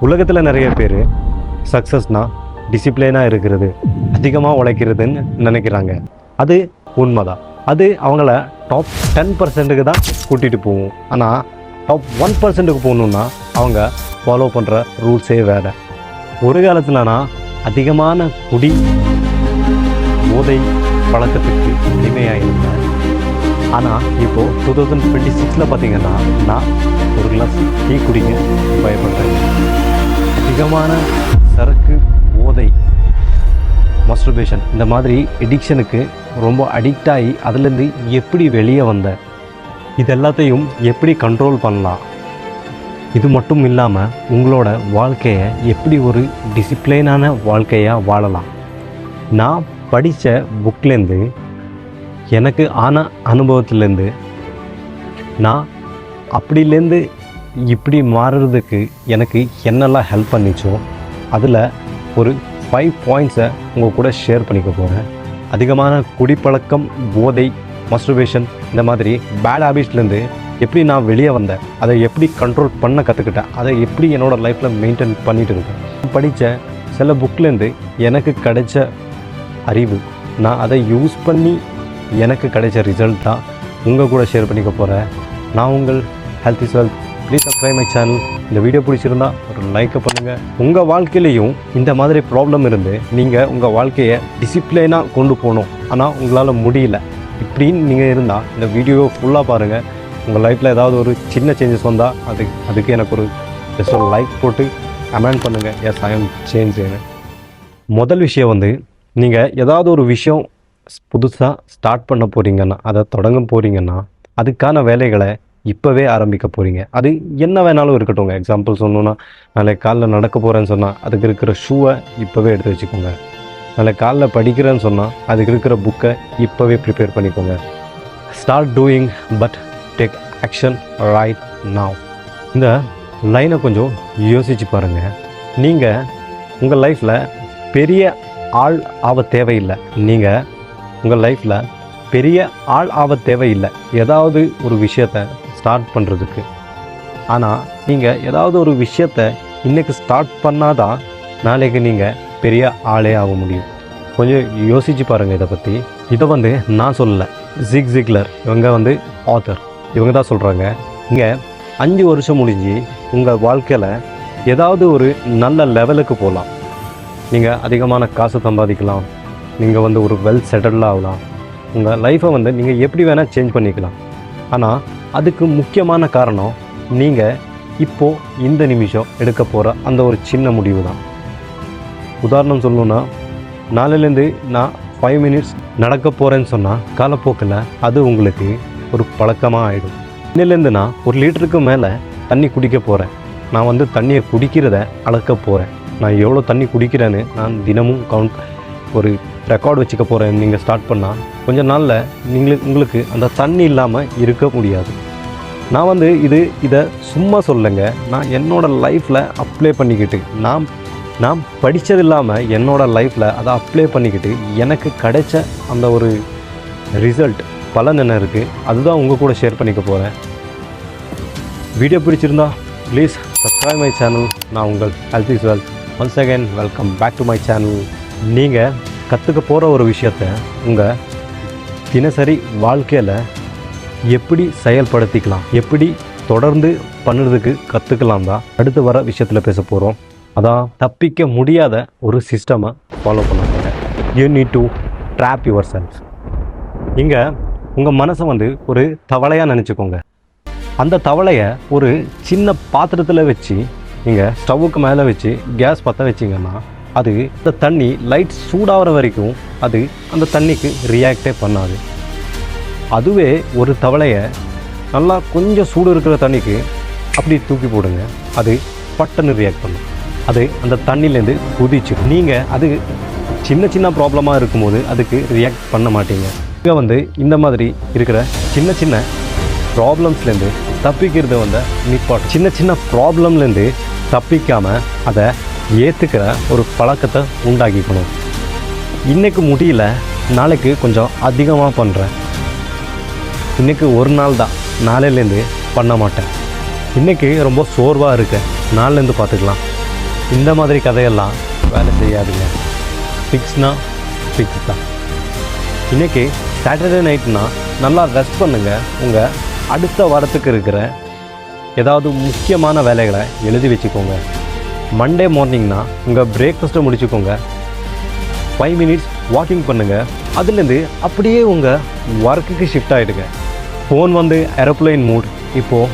உலகத்தில் நிறைய பேர் சக்ஸஸ்னால் டிசிப்ளினாக இருக்கிறது, அதிகமாக உழைக்கிறதுன்னு நினைக்கிறாங்க. அது உண்மைதான். அது அவங்கள டாப் 10% தான் கூட்டிகிட்டு போகும். ஆனால் டாப் 1%க்கு போகணுன்னா அவங்க ஃபாலோ பண்ணுற ரூல்ஸே வேறு. ஒரு காலத்தில் நான் அதிகமான குடி போதை பழக்கத்துக்கு அடிமையாக இருந்தேன். ஆனால் இப்போது 2026 பார்த்தீங்கன்னா நான் ஒரு கிளாஸ் டீ குடிக்க பயப்படுறேன். அதிகமான சரக்கு, போதை, மஸ்டர்பேஷன் இந்த மாதிரி எடிக்ஷனுக்கு ரொம்ப அடிக்ட் ஆகி அதுலேருந்து எப்படி வெளியே வந்தேன், இது எல்லாத்தையும் எப்படி கண்ட்ரோல் பண்ணலாம், இது மட்டும் இல்லாமல் உங்களோட வாழ்க்கையை எப்படி ஒரு டிசிப்ளைனான வாழ்க்கையாக வாழலாம். நான் படித்த புக்லேருந்து, எனக்கு ஆன அனுபவத்துலேருந்து, நான் அப்படிலேருந்து இப்படி மாறுறதுக்கு எனக்கு என்னெல்லாம் ஹெல்ப் பண்ணிச்சோ அதில் ஒரு 5 பாயிண்ட்ஸை உங்கள் கூட ஷேர் பண்ணிக்க போகிறேன். அதிகமான குடிப்பழக்கம், போதை, மஸ்டர்பேஷன் இந்த மாதிரி பேட் ஹேபிட்ஸ்லேருந்து எப்படி நான் வெளியே வந்தேன், அதை எப்படி கண்ட்ரோல் பண்ண கற்றுக்கிட்டேன், அதை எப்படி என்னோடய லைஃப்பில் மெயின்டைன் பண்ணிகிட்டு இருக்கேன். படித்த சில புக்லேருந்து எனக்கு கிடைச்ச அறிவு, நான் அதை யூஸ் பண்ணி எனக்கு கிடைச்ச ரிசல்ட் தான் உங்கள் கூட ஷேர் பண்ணிக்க போகிறேன். நான் உங்கள் health is wealth. Please subscribe my channel. இந்த வீடியோ பிடிச்சிருந்தா ஒரு லைக்கை பண்ணுங்கள். உங்கள் வாழ்க்கையிலையும் இந்த மாதிரி ப்ராப்ளம் இருந்து நீங்கள் உங்கள் வாழ்க்கையை டிசிப்ளைனாக கொண்டு போகணும், ஆனால் உங்களால் முடியல இப்படின்னு நீங்கள் இருந்தால் இந்த வீடியோவை ஃபுல்லாக பாருங்கள். உங்கள் லைஃப்பில் ஏதாவது ஒரு சின்ன சேஞ்சஸ் வந்தால் அதுக்கு எனக்கு ஒரு ஜஸ்ட் ஒரு லைக் போட்டு கமெண்ட் பண்ணுங்கள். Yes, I am change. முதல் விஷயம் நீங்கள் ஏதாவது ஒரு விஷயம் புதுசாக ஸ்டார்ட் பண்ண போகிறீங்கன்னா, அதை தொடங்க போகிறீங்கன்னா அதுக்கான வேலைகளை இப்போவே ஆரம்பிக்க போகிறீங்க. அது என்ன வேணாலும் இருக்கட்டும். எக்ஸாம்பிள் சொன்னோன்னா, நாளைக்கு காலைல நடக்க போகிறேன்னு சொன்னால் அதுக்கு இருக்கிற ஷூவை இப்போவே எடுத்து வச்சுக்கோங்க. நாளைக்கு காலைல படிக்கிறேன்னு சொன்னால் அதுக்கு இருக்கிற புக்கை இப்போவே ப்ரிப்பேர் பண்ணிக்கோங்க. Start doing but take action right now. இந்த லைனை கொஞ்சம் யோசித்து பாருங்கள். நீங்கள் உங்கள் லைஃப்பில் பெரிய ஆள் ஆக தேவையில்லை. நீங்கள் உங்கள் லைஃப்பில் பெரிய ஆள் ஆக தேவையில்லை ஏதாவது ஒரு விஷயத்தை ஸ்டார்ட் பண்ணுறதுக்கு. ஆனால் நீங்கள் ஏதாவது ஒரு விஷயத்தை இன்றைக்கி ஸ்டார்ட் பண்ணால் தான் நாளைக்கு நீங்கள் பெரிய ஆளே ஆக முடியும். கொஞ்சம் யோசித்து பாருங்கள் இதை பற்றி. இதை நான் சொல்லலை, ஜிக் ஜிக்லர் இவங்க ஆத்தர், இவங்க தான் சொல்கிறாங்க. இங்கே 5 வருஷம் முடிஞ்சு உங்கள் வாழ்க்கையில் ஏதாவது ஒரு நல்ல லெவலுக்கு போகலாம். நீங்கள் அதிகமான காசு சம்பாதிக்கலாம், நீங்கள் ஒரு வெல் செட்டில்டாக ஆகலாம், உங்கள் லைஃப்பை நீங்கள் எப்படி வேணால் சேஞ்ச் பண்ணிக்கலாம். ஆனால் அதுக்கு முக்கியமான காரணம் நீங்கள் இப்போது இந்த நிமிஷம் எடுக்க போகிற அந்த ஒரு சின்ன முடிவு தான். உதாரணம் சொல்லணுன்னா, நாளையிலேருந்து நான் 5 மினிட்ஸ் நடக்க போகிறேன்னு சொன்னால் காலப்போக்கில் அது உங்களுக்கு ஒரு பழக்கமாக ஆகிடும். இன்னிலேருந்து நான் 1 லிட்டருக்கு மேலே தண்ணி குடிக்க போகிறேன். நான் தண்ணியை குடிக்கிறத அளக்க போகிறேன். நான் எவ்வளோ தண்ணி குடிக்கிறேன்னு நான் தினமும் ஒரு ரெக்கார்டு வச்சுக்க போகிறேன். நீங்கள் ஸ்டார்ட் பண்ணால் கொஞ்சம் நாளில் உங்களுக்கு அந்த தண்ணி இல்லாமல் இருக்க முடியாது. நான் இதை சும்மா சொல்லுங்க, நான் என்னோடய லைஃப்பில் அப்ளை பண்ணிக்கிட்டு, நான் படித்தது இல்லாமல் என்னோடய லைஃப்பில் அதை அப்ளை பண்ணிக்கிட்டு எனக்கு கிடைச்ச அந்த ஒரு ரிசல்ட் பலன் என்ன இருக்குது, அதுதான் உங்கள் கூட ஷேர் பண்ணிக்க போகிறேன். வீடியோ பிடிச்சிருந்தா ப்ளீஸ் சப்ஸ்கிரைப் மை சேனல். நான் உங்கள் health is wealth. Once again welcome back to my channel. நீங்கள் கற்றுக்க போகிற ஒரு விஷயத்தை உங்கள் தினசரி வாழ்க்கையில் எப்படி செயல்படுத்திக்கலாம், எப்படி தொடர்ந்து பண்ணுறதுக்கு கற்றுக்கலாம் தான் அடுத்து வர விஷயத்தில் பேச போகிறோம். அதான் தப்பிக்க முடியாத ஒரு சிஸ்டமை ஃபாலோ பண்ணுங்க. You need to drop your self. இங்கே உங்கள் மனசை ஒரு தவளையாக நினச்சிக்கோங்க. அந்த தவளையை ஒரு சின்ன பாத்திரத்தில் வச்சு நீங்கள் ஸ்டவ்வுக்கு மேலே வச்சு கேஸ் பற்ற வச்சிங்கன்னா அது இந்த தண்ணி லைட் சூடாகிற வரைக்கும் அது அந்த தண்ணிக்கு ரியாக்டே பண்ணாது. அதுவே ஒரு தவளையை நல்லா கொஞ்சம் சூடு இருக்கிற தண்ணிக்கு அப்படி தூக்கி போடுங்க, அது பட்டுன்னு ரியாக்ட் பண்ணும். அது அந்த தண்ணிலேருந்து குதிச்சிடும். நீங்கள் அது சின்ன சின்ன ப்ராப்ளமாக இருக்கும்போது அதுக்கு ரியாக்ட் பண்ண மாட்டீங்க. இங்கே இந்த மாதிரி இருக்கிற சின்ன சின்ன ப்ராப்ளம்ஸ்லேருந்து தப்பிக்கிறது நிப்பாட்டு. சின்ன சின்ன ப்ராப்ளம்லேருந்து தப்பிக்காமல் அதை ஏற்றுக்கிற ஒரு பழக்கத்தை உண்டாக்கிக்கணும். இன்றைக்கு முடியல, நாளைக்கு கொஞ்சம் அதிகமாக பண்ணுறேன். இன்றைக்கி ஒரு நாள் தான், நாளையிலேருந்து பண்ண மாட்டேன். இன்றைக்கி ரொம்ப சோர்வாக இருக்கேன், நாளிலேருந்து பார்த்துக்கலாம். இந்த மாதிரி கதையெல்லாம் வேலை செய்யாதுங்க. ஃபிக்ஸ்னா ஃபிக்ஸ் தான். இன்றைக்கி சாட்டர்டே நைட்னா நல்லா ரெஸ்ட் பண்ணுங்கள். உங்கள் அடுத்த வாரத்துக்கு இருக்கிற ஏதாவது முக்கியமான வேலைகளை எழுதி வச்சுக்கோங்க. மண்டே மார்னிங்னா உங்கள் பிரேக்ஃபாஸ்ட்டை முடிச்சுக்கோங்க. 5 மினிட்ஸ் வாக்கிங் பண்ணுங்கள். அதுலேருந்து அப்படியே உங்கள் ஒர்க்குக்கு ஷிஃப்ட் ஆகிடுங்க. ஃபோன் வந்து ஏரோப்ளைன் மூட். இப்போது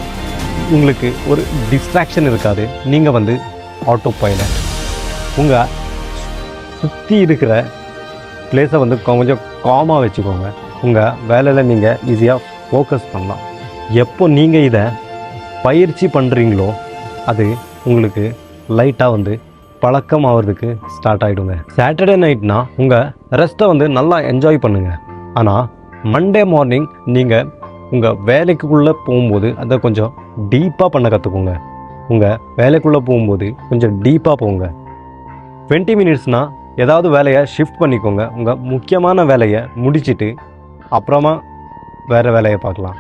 உங்களுக்கு ஒரு டிஸ்ட்ராக்ஷன் இருக்காது. நீங்கள் ஆட்டோ பைலட். உங்கள் சுற்றி இருக்கிற பிளேஸை கொஞ்சம் காமாக வச்சுக்கோங்க. உங்கள் வேலையில் நீங்கள் ஈஸியாக ஃபோக்கஸ் பண்ணலாம். எப்போ நீங்கள் இதை பயிற்சி பண்ணுறீங்களோ அது உங்களுக்கு லைட்டாக பழக்கம் ஆகிறதுக்கு ஸ்டார்ட் ஆகிடுங்க. சாட்டர்டே நைட்னா உங்கள் ரெஸ்ட்டை நல்லா என்ஜாய் பண்ணுங்கள். ஆனால் மண்டே மார்னிங் நீங்கள் உங்கள் வேலைக்குள்ளே போகும்போது அதை கொஞ்சம் டீப்பாக பண்ண கற்றுக்கோங்க. உங்கள் வேலைக்குள்ளே போகும்போது கொஞ்சம் டீப்பாக போங்க. 20 மினிட்ஸ்னால் ஏதாவது வேலையை ஷிஃப்ட் பண்ணிக்கோங்க. உங்கள் முக்கியமான வேலையை முடிச்சுட்டு அப்புறமா வேறு வேலையை பார்க்கலாம்.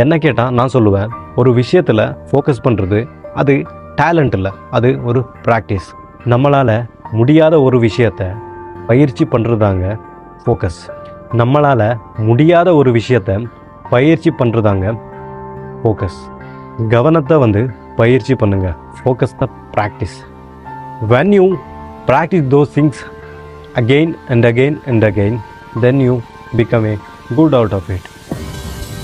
என்ன கேட்டால் நான் சொல்லுவேன், ஒரு விஷயத்தில் ஃபோக்கஸ் பண்ணுறது அது டேலண்ட் இல்லை, அது ஒரு ப்ராக்டிஸ். நம்மளால் முடியாத ஒரு விஷயத்தை பயிற்சி பண்ணுறதாங்க ஃபோக்கஸ். நம்மளால் முடியாத ஒரு விஷயத்தை பயிற்சி பண்ணுறதாங்க ஃபோக்கஸ். கவனத்தை பயிற்சி பண்ணுங்கள். Focus the practice. when you practice those things again and again and again, then you become a good out of it.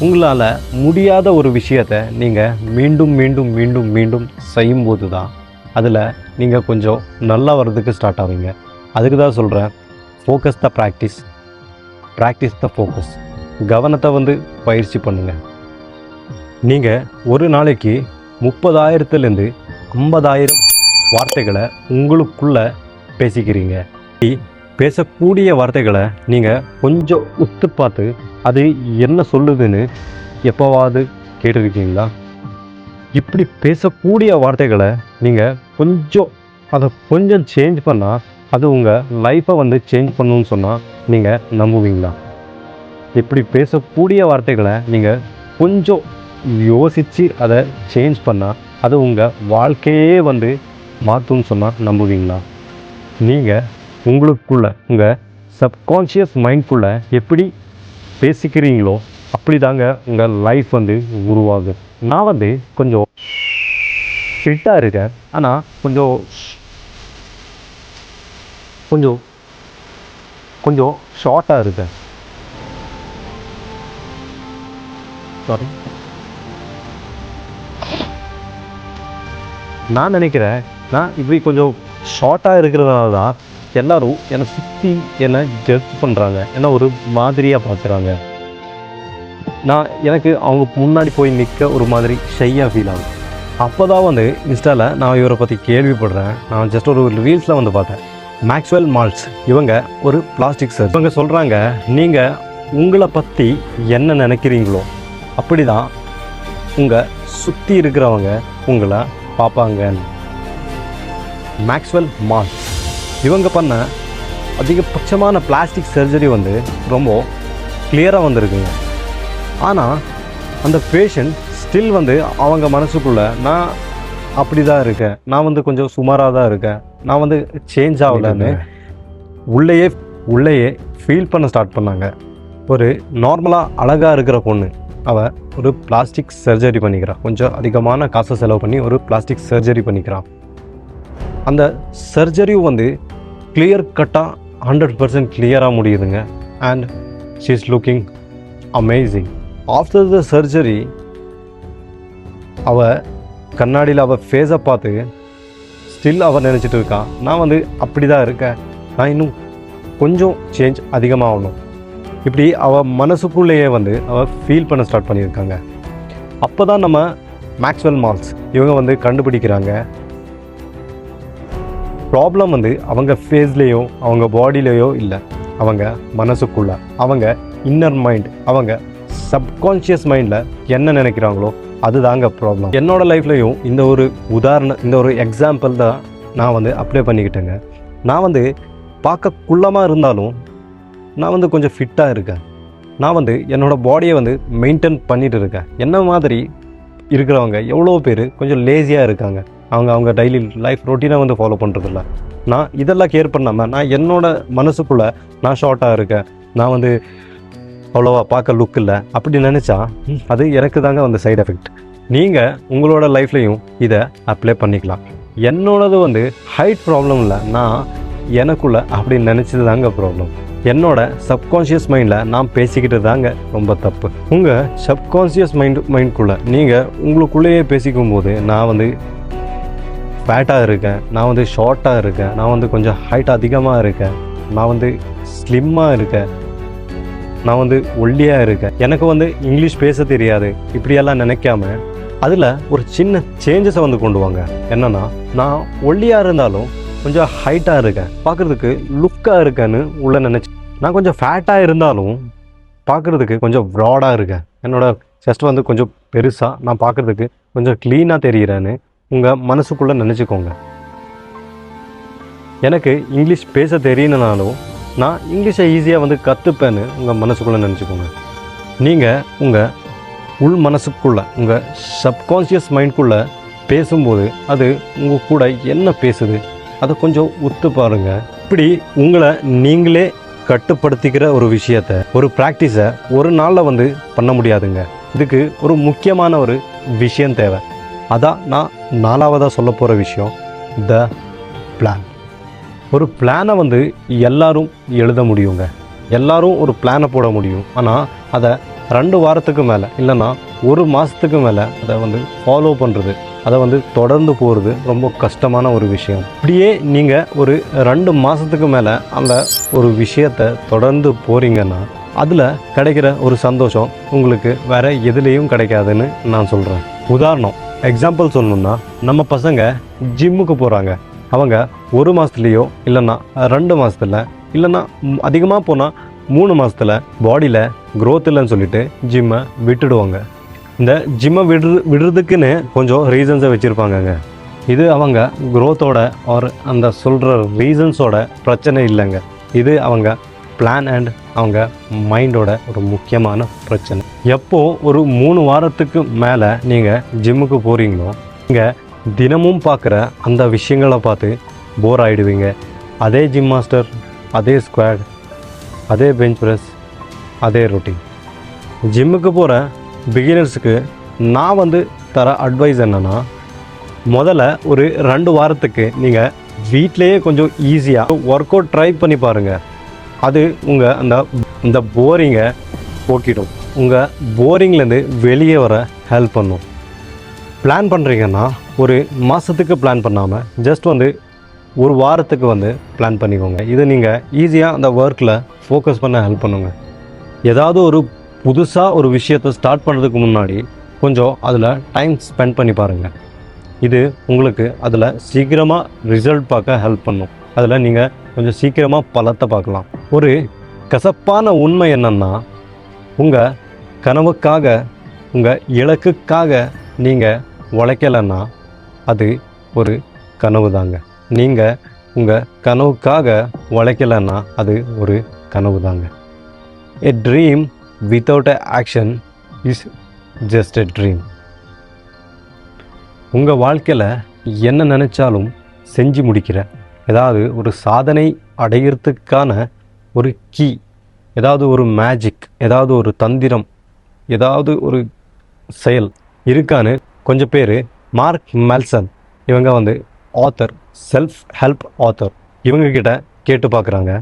உங்களால் முடியாத ஒரு விஷயத்தை நீங்கள் மீண்டும் மீண்டும் மீண்டும் மீண்டும் செய்யும்போது தான் அதில் நீங்கள் கொஞ்சம் நல்லா வர்றதுக்கு ஸ்டார்ட் ஆவீங்க. அதுக்கு தான் சொல்கிறேன், focus the practice, practice the focus. கவனத்தை பயிற்சி பண்ணுங்கள். நீங்கள் ஒரு நாளைக்கு 30,000 50,000 வார்த்தைகளை உங்களுக்குள்ளே பேசிக்கிறீங்க. பேசக்கூடிய வார்த்தைகளை நீங்கள் கொஞ்சம் உத்து பார்த்து அது என்ன சொல்லுதுன்னு எப்போவாது கேட்டிருக்கீங்களா? இப்படி பேசக்கூடிய வார்த்தைகளை நீங்கள் அதை கொஞ்சம் சேஞ்ச் பண்ணால் அது உங்கள் லைஃப்பை சேஞ்ச் பண்ணணும்னு சொன்னால் நீங்கள் நம்புவீங்களா? இப்படி பேசக்கூடிய வார்த்தைகளை நீங்கள் கொஞ்சம் யோசித்து அதை சேஞ்ச் பண்ணால் அது உங்கள் வாழ்க்கையே மாற்றும்னு சொன்னால் நம்புவீங்களா? நீங்கள் உங்களுக்குள்ளே உங்கள் சப்கான்ஷியஸ் மைண்ட்குள்ளே எப்படி பேசிக்கிறீங்களோ அப்படி தாங்க உங்கள் லைஃப் உருவாகுது. நான் கொஞ்சம் ஃபிட்டாக இருக்கேன், ஆனால் கொஞ்சம் கொஞ்சம் கொஞ்சம் ஷார்ட்டாக இருக்கேன். சாரி, நான் நினைக்கிறேன் நான் இப்படி கொஞ்சம் ஷார்ட்டாக இருக்கிறதுனால தான் எல்லோரும் என்னை சுற்றி என்னை ஜட்ஜ் பண்ணுறாங்க, என்னை ஒரு மாதிரியாக பார்க்குறாங்க. எனக்கு அவங்க முன்னாடி போய் நிற்க ஒரு மாதிரி ஷையாக ஃபீல் ஆகும். அப்போ தான் இன்ஸ்டாவில் நான் இவரை பற்றி கேள்விப்படுறேன். நான் ஜஸ்ட் ஒரு ரீல்ஸில் பார்த்தேன். மேக்ஸ்வெல் மால்ட்ஸ் இவங்க ஒரு பிளாஸ்டிக் சர்ஜன். இவங்க சொல்கிறாங்க, நீங்கள் உங்களை பற்றி என்ன நினைக்கிறீங்களோ அப்படி தான் உங்கள் சுற்றி இருக்கிறவங்க உங்களை பார்ப்பாங்க. மேக்ஸ்வெல் மால்ட்ஸ் இவங்க பண்ண அதிகபட்சமான பிளாஸ்டிக் சர்ஜரி ரொம்ப கிளியராக வந்திருக்குங்க. ஆனால் அந்த பேஷண்ட் ஸ்டில் அவங்க மனசுக்குள்ளே நான் அப்படி தான் இருக்கேன், நான் கொஞ்சம் சுமாராக தான் இருக்கேன், நான் சேஞ்ச் ஆகலன்னு உள்ளேயே ஃபீல் பண்ண ஸ்டார்ட் பண்ணாங்க. ஒரு நார்மலாக அழகாக இருக்கிற பொண்ணு அவள் ஒரு பிளாஸ்டிக் சர்ஜரி பண்ணிக்கிறான். கொஞ்சம் அதிகமான காசை செலவு பண்ணி ஒரு பிளாஸ்டிக் சர்ஜரி பண்ணிக்கிறான். அந்த சர்ஜரியும் கிளியர் கட்டாக 100% கிளியராக முடியுதுங்க. And she is looking amazing. After the surgery அவள் கண்ணாடியில் அவள் ஃபேஸை பார்த்து ஸ்டில் அவள் நினச்சிட்டு இருக்கான், நான் அப்படி தான் இருக்கேன், நான் இன்னும் கொஞ்சம் சேஞ்ச் அதிகமாகணும். இப்படி அவள் மனசுக்குள்ளேயே அவள் ஃபீல் பண்ண ஸ்டார்ட் பண்ணியிருக்காங்க. அப்போ தான் நம்ம மேக்ஸ்வெல் மால்ட்ஸ் இவங்க கண்டுபிடிக்கிறாங்க, ப்ராப்ளம் அவங்க ஃபேஸ்லேயோ அவங்க பாடியிலையோ இல்லை, அவங்க மனசுக்குள்ளே, அவங்க இன்னர் மைண்ட், அவங்க சப்கான்ஷியஸ் மைண்டில் என்ன நினைக்கிறாங்களோ அதுதாங்க ப்ராப்ளம். என்னோடய லைஃப்லையும் இந்த ஒரு எக்ஸாம்பிள் தான் நான் அப்ளை பண்ணிக்கிட்டேங்க. நான் பார்க்க குள்ளமாக இருந்தாலும் நான் கொஞ்சம் ஃபிட்டாக இருக்கேன். நான் என்னோடய பாடியை மெயின்டைன் பண்ணிகிட்டு இருக்கேன். என்ன மாதிரி இருக்கிறவங்க எவ்வளோ பேர் கொஞ்சம் லேசியாக இருக்காங்க. அவங்க அவங்க டெய்லி லைஃப் ரொட்டீனை வந்து ஃபாலோ பண்ணுறதில்ல. நான் இதெல்லாம் கேர் பண்ணாமல் நான் என்னோட மனசுக்குள்ளே நான் ஷார்ட்டாக இருக்கேன், நான் வந்து அவ்வளோவா பார்க்க லுக் இல்லை அப்படி நினச்சா அது எனக்கு தாங்க வந்து சைடு எஃபெக்ட். நீங்கள் உங்களோட லைஃப்லையும் இதை அப்ளை பண்ணிக்கலாம். என்னோடது வந்து ஹைட் ப்ராப்ளம் இல்லை, நான் எனக்குள்ளே அப்படி நினச்சது தாங்க ப்ராப்ளம். என்னோட சப்கான்ஷியஸ் மைண்டில் நான் பேசிக்கிட்டு தாங்க ரொம்ப தப்பு. உங்கள் சப்கான்ஷியஸ் மைண்டுக்குள்ளே நீங்கள் உங்களுக்குள்ளேயே பேசிக்கும் போது நான் வந்து ஃபேட்டாக இருக்கேன், நான் வந்து ஷார்ட்டாக இருக்கேன், நான் வந்து கொஞ்சம் ஹைட் அதிகமாக இருக்கேன், நான் வந்து ஸ்லிம்மாக இருக்கேன், நான் வந்து ஒல்லியாக இருக்கேன், எனக்கு வந்து இங்கிலீஷ் பேச தெரியாது, இப்படியெல்லாம் நினைக்காம அதில் ஒரு சின்ன சேஞ்சஸை வந்து கொண்டு வாங்க. என்னென்னா, நான் ஒல்லியாக இருந்தாலும் கொஞ்சம் ஹைட்டாக இருக்கேன், பார்க்குறதுக்கு லுக்காக இருக்கேன்னு உள்ளே நினச்சி, நான் கொஞ்சம் ஃபேட்டாக இருந்தாலும் பார்க்குறதுக்கு கொஞ்சம் ப்ராடாக இருக்கேன், என்னோடய செஸ்ட் வந்து கொஞ்சம் பெருசாக, நான் பார்க்குறதுக்கு கொஞ்சம் க்ளீனாக தெரிகிறேன்னு உங்கள் மனசுக்குள்ளே நினச்சிக்கோங்க. எனக்கு இங்கிலீஷ் பேச தெரியணுனாலும் நான் இங்கிலீஷை ஈஸியாக வந்து கற்றுப்பேன்னு உங்கள் மனசுக்குள்ளே நினச்சிக்கோங்க. நீங்கள் உங்கள் உள் மனசுக்குள்ளே உங்கள் சப்கான்ஷியஸ் மைண்ட்குள்ளே பேசும்போது அது உங்கள் கூட என்ன பேசுது அதை கொஞ்சம் உத்து பாருங்கள். இப்படி உங்களை நீங்களே கட்டுப்படுத்திக்கிற ஒரு விஷயத்தை, ஒரு ப்ராக்டிஸை ஒரு நாளில் வந்து பண்ண முடியாதுங்க. இதுக்கு ஒரு முக்கியமான ஒரு விஷயம் தேவை. அதான் நான் 4ஆவதாக சொல்ல போகிற விஷயம், த பிளான். ஒரு பிளானை வந்து எல்லாரும் எழுத முடியுங்க, எல்லாரும் ஒரு பிளானை போட முடியும். ஆனால் அதை 2 வாரத்துக்கு மேலே இல்லைன்னா 1 மாதத்துக்கு மேலே அதை வந்து ஃபாலோ பண்ணுறது, அதை வந்து தொடர்ந்து போகிறது ரொம்ப கஷ்டமான ஒரு விஷயம். இப்படியே நீங்கள் ஒரு 2 மாதத்துக்கு மேலே அந்த ஒரு விஷயத்தை தொடர்ந்து போகிறீங்கன்னா அதில் கிடைக்கிற ஒரு சந்தோஷம் உங்களுக்கு வேறு எதுலேயும் கிடைக்காதுன்னு நான் சொல்கிறேன். உதாரணம் எக்ஸாம்பிள் சொல்லணுன்னா, நம்ம பசங்க ஜிம்முக்கு போகிறாங்க. அவங்க 1 மாதத்துலேயோ இல்லைன்னா 2 மாதத்தில் இல்லைன்னா அதிகமாக போனால் 3 மாதத்தில் பாடியில் க்ரோத் இல்லைன்னு சொல்லிட்டு ஜிம்மை விட்டுடுவாங்க. இந்த ஜிம்மை விடுறதுக்குன்னு கொஞ்சம் ரீசன்ஸை வச்சுருப்பாங்கங்க. இது அவங்க க்ரோத்தோட ஒரு அந்த சொல்கிற ரீசன்ஸோட பிரச்சனை இல்லைங்க, இது அவங்க பிளான் அண்ட் அவங்க மைண்டோட ஒரு முக்கியமான பிரச்சனை. எப்போ ஒரு 3 வாரத்துக்கு மேலே நீங்கள் ஜிம்முக்கு போகிறீங்களோ, நீங்கள் தினமும் பார்க்குற அந்த விஷயங்களை பார்த்து போர் ஆகிடுவீங்க. அதே ஜிம் மாஸ்டர், அதே ஸ்குவாட், அதே பெஞ்ச் ப்ரெஸ், அதே ரொட்டீன். ஜிம்முக்கு போகிற பிகினர்ஸுக்கு நான் வந்து தர அட்வைஸ் என்னென்னா, முதல்ல ஒரு 2 வாரத்துக்கு நீங்கள் வீட்டிலையே கொஞ்சம் ஈஸியாக ஒர்க் அவுட் ட்ரை பண்ணி பாருங்கள். அது உங்கள் அந்த போரிங்கை போக்கிடும், உங்கள் போரிங்லேருந்து வெளியே வர ஹெல்ப் பண்ணும். பிளான் பண்ணுறீங்கன்னா ஒரு மாதத்துக்கு பிளான் பண்ணாமல் ஜஸ்ட் வந்து 1 வாரத்துக்கு வந்து பிளான் பண்ணிக்கோங்க. இது நீங்கள் ஈஸியாக அந்த ஒர்க்கில் ஃபோக்கஸ் பண்ண ஹெல்ப் பண்ணுங்க. ஏதாவது ஒரு புதுசாக ஒரு விஷயத்தை ஸ்டார்ட் பண்ணுறதுக்கு முன்னாடி கொஞ்சம் அதில் டைம் ஸ்பெண்ட் பண்ணி பாருங்கள். இது உங்களுக்கு அதில் சீக்கிரமாக ரிசல்ட் பார்க்க ஹெல்ப் பண்ணும். அதில் நீங்கள் கொஞ்சம் சீக்கிரமாக பலத்தை பார்க்கலாம். ஒரு கசப்பான உண்மை என்னென்னா, உங்கள் கனவுக்காக, உங்கள் இலக்குக்காக நீங்கள் உழைக்கலைன்னா அது ஒரு கனவு தாங்க. நீங்கள் உங்கள் கனவுக்காக உழைக்கலைன்னா அது ஒரு கனவு தாங்க. A dream without a action is just a dream. உங்கள் வாழ்க்கையில் என்ன நினச்சாலும் செஞ்சு முடிக்கிற, ஏதாவது ஒரு சாதனை அடையிறதுக்கான ஒரு கீ, ஏதாவது ஒரு மேஜிக், ஏதாவது ஒரு தந்திரம், ஏதாவது ஒரு செயல் இருக்கான்னு கொஞ்சம் பேர் மார்க் மெல்சன், இவங்க வந்து ஆத்தர், செல்ஃப் ஹெல்ப் ஆத்தர், இவங்கக்கிட்ட கேட்டு பார்க்குறாங்க.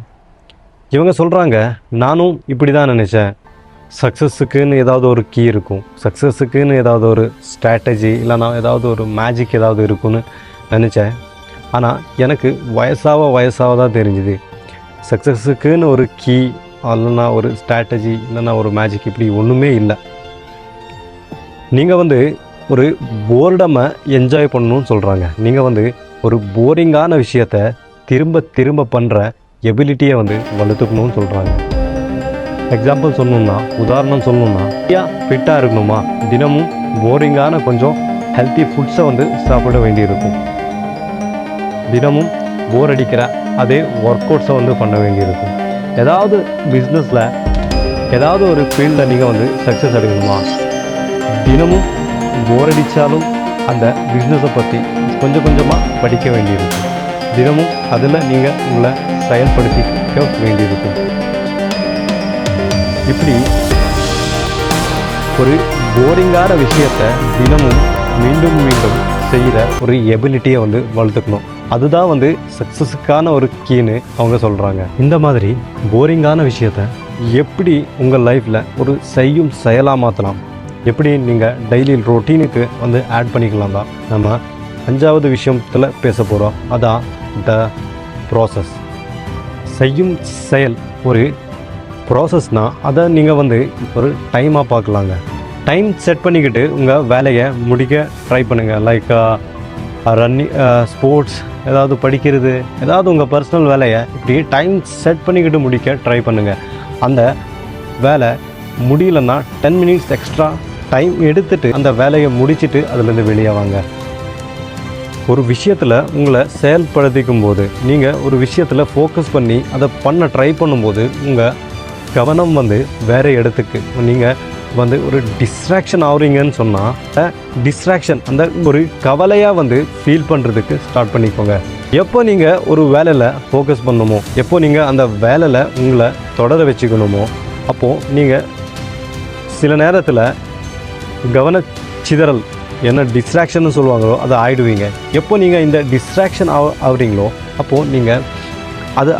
இவங்க சொல்கிறாங்க, நானும் இப்படி தான் நினச்சேன், சக்ஸஸுக்குன்னு ஏதாவது ஒரு கீ இருக்கும், சக்ஸஸுக்குன்னு ஏதாவது ஒரு ஸ்ட்ராட்டஜி இல்லைனா ஏதாவது ஒரு மேஜிக் ஏதாவது இருக்குன்னு நினச்சேன். ஆனால் எனக்கு வயசாக தான் தெரிஞ்சுது, சக்ஸஸுக்குன்னு ஒரு கீ இல்லைனா ஒரு ஸ்ட்ராட்டஜி இல்லைனா ஒரு மேஜிக் இப்படி ஒன்றுமே இல்லை. நீங்கள் வந்து ஒரு போர்டமை என்ஜாய் பண்ணணும்னு சொல்கிறாங்க. நீங்கள் வந்து ஒரு போரிங்கான விஷயத்தை திரும்ப திரும்ப பண்ணுற எபிலிட்டியை வந்து வளர்த்துக்கணும்னு சொல்கிறாங்க. எக்ஸாம்பிள் சொல்லணுன்னா, உதாரணம் சொல்லணுன்னா, ஃபிட்டாக இருக்கணுமா, தினமும் போரிங்கான கொஞ்சம் ஹெல்த்தி ஃபுட்ஸை வந்து சாப்பிட வேண்டியிருக்கும். தினமும் போர் அடிக்கிற அதே ஒர்க் அவுட்ஸை வந்து பண்ண வேண்டியிருக்கும். ஏதாவது பிஸ்னஸில் ஏதாவது ஒரு ஃபீல்டில் நீங்கள் வந்து சக்ஸஸ் அடையணுமா, தினமும் போர் அடித்தாலும் அந்த பிஸ்னஸை பற்றி கொஞ்சம் கொஞ்சமாக படிக்க வேண்டியிருக்கும். தினமும் அதில் நீங்கள் உங்களை செயல்படுத்திக்க வேண்டியிருக்கும். இப்படி ஒரு போரிங்கான விஷயத்தை தினமும் மீண்டும் மீண்டும் செய்கிற ஒரு எபிலிட்டியை வளர்த்துக்கணும். அதுதான் சக்ஸஸுக்கான ஒரு கீன்னு அவங்க சொல்கிறாங்க. இந்த மாதிரி போரிங்கான விஷயத்த எப்படி உங்கள் லைஃப்பில் ஒரு செய்யும் செயலாக மாற்றலாம், எப்படி நீங்கள் டெய்லி ரொட்டீனுக்கு ஆட் பண்ணிக்கலாம் தான் நம்ம 5வது விஷயத்தில் பேச போகிறோம். அதான் த ப்ராசஸ். செய்யும் செயல் ஒரு ப்ராசஸ்னால் அதை நீங்கள் ஒரு டைமாக பார்க்கலாங்க. டைம் செட் பண்ணிக்கிட்டு உங்கள் வேலையை முடிக்க ட்ரை பண்ணுங்கள். லைக் ரன்னிங், ஸ்போர்ட்ஸ், ஏதாவது படிக்கிறது, ஏதாவது உங்கள் பர்சனல் வேலையை இப்படி டைம் செட் பண்ணிக்கிட்டு முடிக்க ட்ரை பண்ணுங்கள். அந்த வேலை முடியலன்னா 10 மினிட்ஸ் எக்ஸ்ட்ரா டைம் எடுத்துகிட்டு அந்த வேலையை முடிச்சுட்டு அதுலேருந்து வெளியே வாங்க. ஒரு விஷயத்தில் உங்களை செயல்படுத்திக்கும் போது, நீங்கள் ஒரு விஷயத்தில் ஃபோக்கஸ் பண்ணி அதை பண்ண ட்ரை பண்ணும்போது உங்கள் கவனம் வேறு இடத்துக்கு நீங்கள் ஒரு டிஸ்ட்ராக்ஷன் ஆகுறீங்கன்னு சொன்னால் டிஸ்ட்ராக்ஷன் அந்த ஒரு கவலையாக ஃபீல் பண்ணுறதுக்கு ஸ்டார்ட் பண்ணிக்கோங்க. எப்போ நீங்கள் ஒரு வேலையில் ஃபோக்கஸ் பண்ணணுமோ, எப்போ நீங்கள் அந்த வேலையில் உங்களை தொடர வச்சுக்கணுமோ, அப்போது நீங்கள் சில நேரத்தில் கவனச்சிதறல் என்ன டிஸ்ட்ராக்ஷன் சொல்லுவாங்களோ அதை ஆகிடுவீங்க. எப்போ நீங்கள் இந்த டிஸ்ட்ராக்ஷன் ஆகுறீங்களோ அப்போது நீங்கள்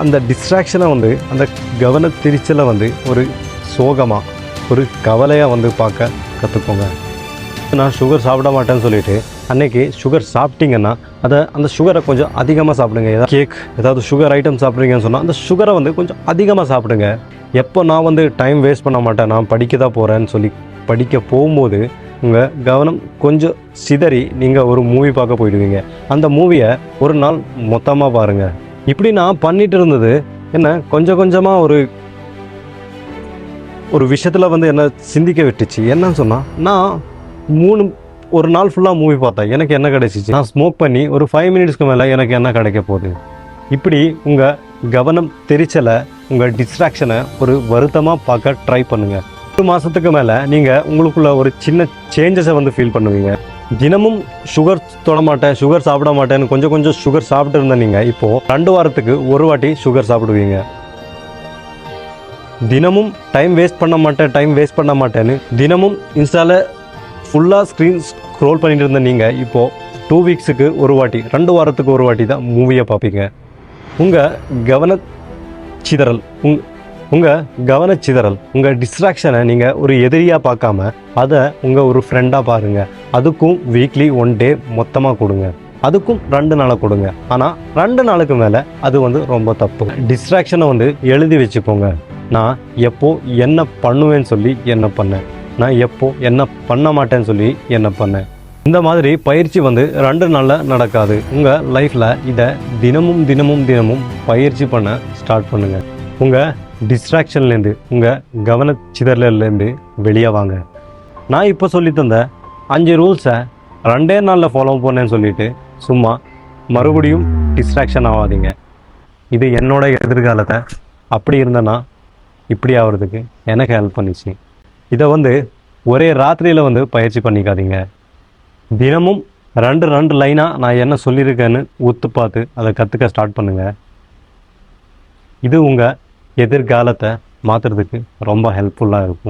அந்த டிஸ்ட்ராக்ஷனை அந்த கவனத்திரிச்சலை ஒரு சோகமாக ஒரு கவலையாக பார்க்க கற்றுக்கோங்க. நான் சுகர் சாப்பிட மாட்டேன்னு சொல்லிவிட்டு அன்றைக்கி சுகர் சாப்பிட்டீங்கன்னா அந்த சுகரை கொஞ்சம் அதிகமாக சாப்பிடுங்க. ஏதாவது கேக், ஏதாவது சுகர் ஐட்டம் சாப்பிட்றீங்கன்னு சொன்னால் அந்த சுகரை கொஞ்சம் அதிகமாக சாப்பிடுங்க. எப்போ நான் டைம் வேஸ்ட் பண்ண மாட்டேன், நான் படிக்க தான் போகிறேன்னு சொல்லி படிக்க போகும்போது உங்கள் கவனம் கொஞ்சம் சிதறி நீங்கள் ஒரு மூவி பார்க்க போயிடுவீங்க. அந்த மூவியை ஒரு நாள் மொத்தமாக பாருங்கள். இப்படி நான் பண்ணிகிட்டு இருந்தது என்ன கொஞ்சம் கொஞ்சமாக ஒரு விஷயத்தில் என்ன சிந்திக்க விட்டுச்சு. என்னன்னு சொன்னால், நான் ஒரு நாள் ஃபுல்லாக மூவி பார்த்தேன், எனக்கு என்ன கிடைச்சிச்சு? நான் ஸ்மோக் பண்ணி ஒரு 5 மினிட்ஸ்க்கு மேலே எனக்கு என்ன கிடைக்க போகுது? இப்படி உங்கள் கவனம் தெரிச்சலை, உங்கள் டிஸ்ட்ராக்ஷனை ஒரு வருத்தமாக பார்க்க ட்ரை பண்ணுங்கள். 1 மாதத்துக்கு மேலே நீங்கள் உங்களுக்குள்ள ஒரு சின்ன சேஞ்சஸை ஃபீல் பண்ணுவீங்க. தினமும் சுகர் தொட மாட்டேன், சுகர் சாப்பிட மாட்டேன்னு கொஞ்சம் கொஞ்சம் சுகர் சாப்பிட்டு இருந்த நீங்கள் இப்போது 2 வாரத்துக்கு ஒரு வாட்டி சுகர் சாப்பிடுவீங்க. தினமும் டைம் வேஸ்ட் பண்ண மாட்டேன்னு தினமும் இன்ஸ்டாவில் ஃபுல்லாக ஸ்க்ரீன் ஸ்க்ரோல் பண்ணிட்டு இருந்த நீங்கள் இப்போது 2 வீக்ஸுக்கு ஒரு வாட்டி, 2 வாரத்துக்கு ஒரு வாட்டி தான் மூவியை பார்ப்பீங்க. உங்கள் கவனச்சிதறல், உங்கள் டிஸ்ட்ராக்ஷனை நீங்கள் ஒரு எதிரியாக பார்க்காம அதை ஒரு ஃப்ரெண்டாக பாருங்கள். அதுக்கும் வீக்லி 1 டே மொத்தமாக கொடுங்க. அதுக்கும் 2 நாளை கொடுங்க. ஆனால் 2 நாளுக்கு மேலே அது ரொம்ப தப்பு. டிஸ்ட்ராக்ஷனை எழுதி வச்சுக்கோங்க. நான் எப்போ என்ன பண்ணுவேன்னு சொல்லி என்ன பண்ணேன், நான் எப்போ என்ன பண்ண மாட்டேன்னு சொல்லி என்ன பண்ணேன். இந்த மாதிரி பயிற்சி 2 நாளில் நடக்காது. உங்கள் லைஃப்பில் இதை தினமும் பயிற்சி பண்ண ஸ்டார்ட் பண்ணுங்கள். உங்கள் டிஸ்ட்ராக்ஷன்லேருந்து, உங்கள் கவனச்சிதறலேருந்து வெளியே வாங்க. நான் இப்போ சொல்லி தந்த 5 ரூல்ஸை 2 நாளில் ஃபாலோ பண்ணேன்னு சொல்லிவிட்டு சும்மா மறுபடியும் டிஸ்ட்ராக்ஷன் ஆகாதீங்க. இது என்னோட எதிர்காலத்தை அப்படி இருந்தேன்னா இப்படி ஆகிறதுக்கு எனக்கு ஹெல்ப் பண்ணிச்சு. இதை ஒரே ராத்திரியில் பயிற்சி பண்ணிக்காதீங்க. தினமும் 2 லைனாக நான் என்ன சொல்லியிருக்கேன்னு ஒத்து பார்த்து அதை கற்றுக்க ஸ்டார்ட் பண்ணுங்கள். இது உங்கள் எதிர்காலத்தை மாற்றுறதுக்கு ரொம்ப ஹெல்ப்ஃபுல்லாக இருக்கும்.